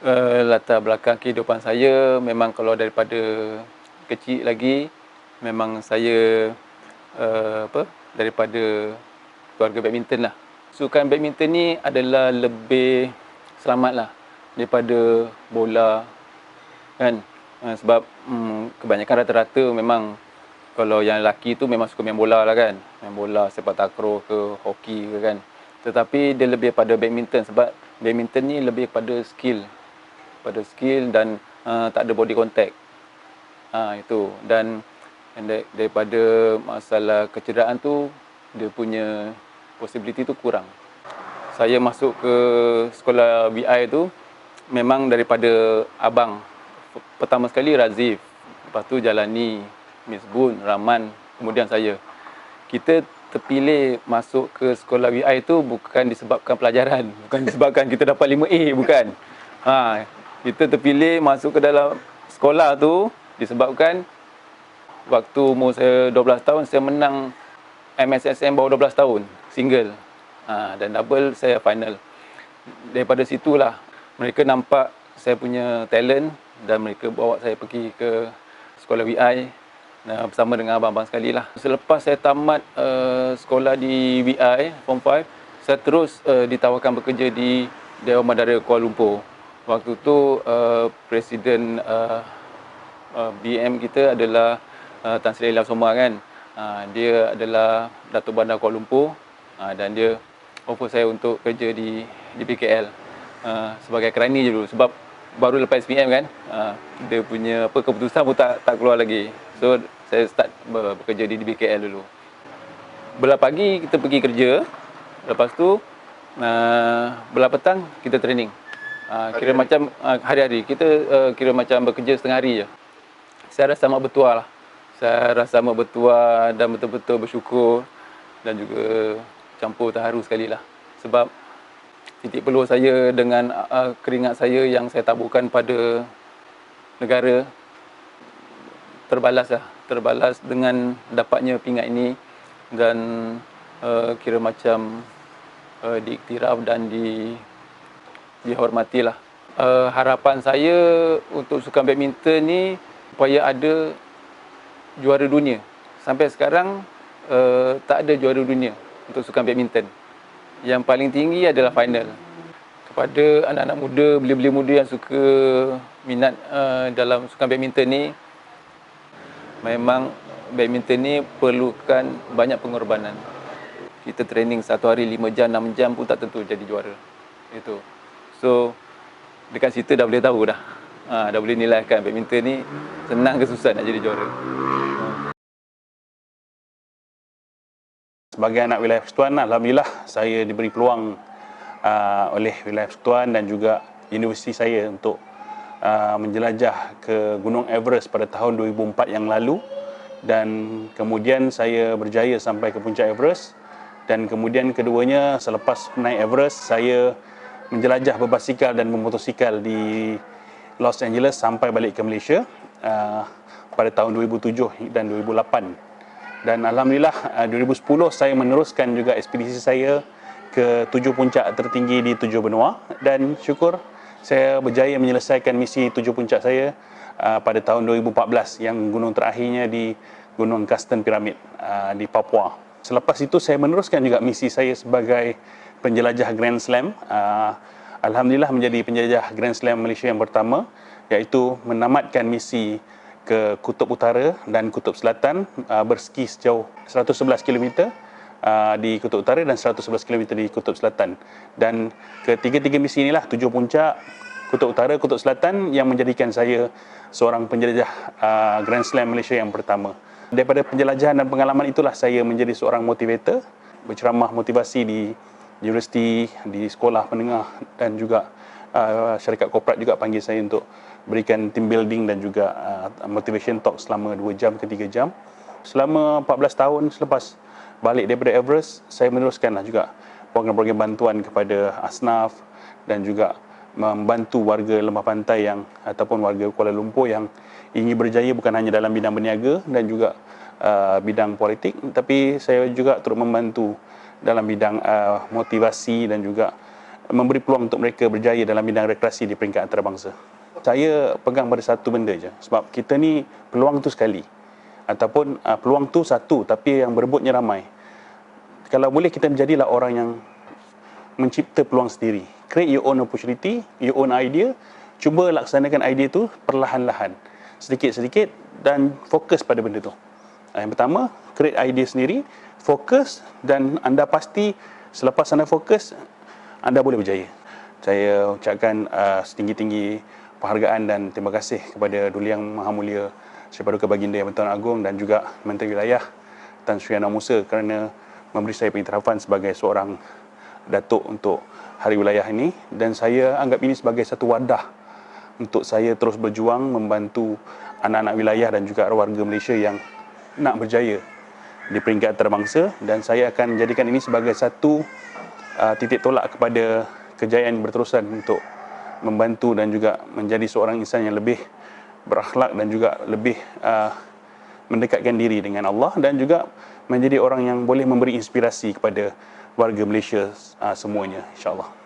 Latar belakang kehidupan saya memang kalau daripada kecil lagi memang saya daripada keluarga badminton lah. Sukan badminton ni adalah lebih selamat lah daripada bola kan. Sebab kebanyakan rata-rata memang kalau yang lelaki tu memang suka main bola lah kan. Main bola, sepak takraw ke, hoki ke kan. Tetapi dia lebih pada badminton sebab badminton ni lebih pada skill. Dan tak ada body contact. Itu. Dan daripada masalah kecederaan tu, dia punya possibility tu kurang. Saya masuk ke sekolah BI tu memang daripada abang. Pertama sekali Razif, lepas tu Jalani, Miss Bun, Rahman, kemudian saya. Kita terpilih masuk ke sekolah BI tu bukan disebabkan pelajaran, bukan disebabkan kita dapat 5A, bukan. Kita terpilih masuk ke dalam sekolah tu disebabkan waktu umur saya 12 tahun saya menang MSSM bawah 12 tahun, single. Dan double saya final. Daripada situlah mereka nampak saya punya talent dan mereka bawa saya pergi ke sekolah BI bersama dengan abang-abang sekali lah. Selepas saya tamat sekolah di BI Form 5, saya terus ditawarkan bekerja di Dewan Bandara Kuala Lumpur. Waktu tu Presiden BM kita adalah Tan Sri Ilham Somar kan. Dia adalah Datuk Bandar Kuala Lumpur dan dia offer saya untuk kerja di PKL sebagai kerani je dulu sebab baru lepas SPM kan. Dia punya keputusan pun tak keluar lagi. So saya start bekerja di BKL dulu. Belah pagi kita pergi kerja. Lepas tu belah petang kita training. Kira macam hari-hari kita kira macam bekerja setengah hari je. Saya rasa amat bertuah lah. Saya rasa amat bertuah dan betul-betul bersyukur dan juga campur terharu sekali lah. Sebab titik peluh saya dengan keringat saya yang saya taburkan pada negara terbalas dengan dapatnya pingat ini dan kira macam diiktiraf dan dihormatilah. Harapan saya untuk sukan badminton ni supaya ada juara dunia. Sampai sekarang tak ada juara dunia untuk sukan badminton. Yang paling tinggi adalah final. Kepada anak-anak muda, belia-belia muda yang suka minat dalam sukan badminton ni, memang badminton ni perlukan banyak pengorbanan. Kita training satu hari 5 jam, 6 jam pun tak tentu jadi juara. Itu. So, dekat situ dah boleh tahu dah. Dah boleh nilaikan badminton ni senang ke susah nak jadi juara. Sebagai anak wilayah Persekutuan, alhamdulillah saya diberi peluang oleh wilayah Persekutuan dan juga universiti saya untuk menjelajah ke Gunung Everest pada tahun 2004 yang lalu, dan kemudian saya berjaya sampai ke puncak Everest, dan kemudian keduanya selepas naik Everest saya menjelajah berbasikal dan bermotosikal di Los Angeles sampai balik ke Malaysia pada tahun 2007 dan 2008. Dan alhamdulillah 2010 saya meneruskan juga ekspedisi saya ke 7 puncak tertinggi di 7 benua, dan syukur saya berjaya menyelesaikan misi 7 puncak saya pada tahun 2014 yang gunung terakhirnya di Gunung Kasten Pyramid di Papua. Selepas itu saya meneruskan juga misi saya sebagai penjelajah Grand Slam. Alhamdulillah menjadi penjelajah Grand Slam Malaysia yang pertama, iaitu menamatkan misi ke Kutub Utara dan Kutub Selatan berski sejauh 111 km di Kutub Utara dan 111 km di Kutub Selatan. Dan ketiga-tiga misi inilah 7 puncak, Kutub Utara, Kutub Selatan yang menjadikan saya seorang penjelajah Grand Slam Malaysia yang pertama. Daripada penjelajahan dan pengalaman itulah saya menjadi seorang motivator, berceramah motivasi di universiti, di sekolah menengah, dan juga syarikat korporat juga panggil saya untuk berikan team building dan juga motivation talk selama 2 jam ke 3 jam. Selama 14 tahun selepas balik daripada Everest, saya meneruskanlah juga program-program bantuan kepada asnaf dan juga membantu warga lembah pantai yang ataupun warga Kuala Lumpur yang ingin berjaya bukan hanya dalam bidang berniaga dan juga bidang politik, tapi saya juga turut membantu dalam bidang motivasi dan juga memberi peluang untuk mereka berjaya dalam bidang rekreasi di peringkat antarabangsa. Saya pegang pada satu benda je, sebab kita ni peluang tu sekali, ataupun peluang tu satu tapi yang berebutnya ramai. Kalau boleh kita menjadilah orang yang mencipta peluang sendiri. Create your own opportunity, your own idea. Cuba laksanakan idea tu perlahan-lahan, sedikit-sedikit, dan fokus pada benda tu. Yang pertama, create idea sendiri, fokus, dan anda pasti selepas anda fokus, anda boleh berjaya. Saya ucapkan setinggi-tinggi penghargaan dan terima kasih kepada Duli Yang Maha Mulia Sri Paduka Baginda Yang Bertuan Agong dan juga Menteri Wilayah Tan Sri Anwar Musa kerana memberi saya pengiktirafan sebagai seorang datuk untuk Hari Wilayah ini, dan saya anggap ini sebagai satu wadah untuk saya terus berjuang membantu anak-anak wilayah dan juga warga Malaysia yang nak berjaya di peringkat antarabangsa, dan saya akan jadikan ini sebagai satu titik tolak kepada kejayaan berterusan untuk membantu dan juga menjadi seorang insan yang lebih berakhlak dan juga lebih mendekatkan diri dengan Allah, dan juga menjadi orang yang boleh memberi inspirasi kepada warga Malaysia semuanya, insya-Allah.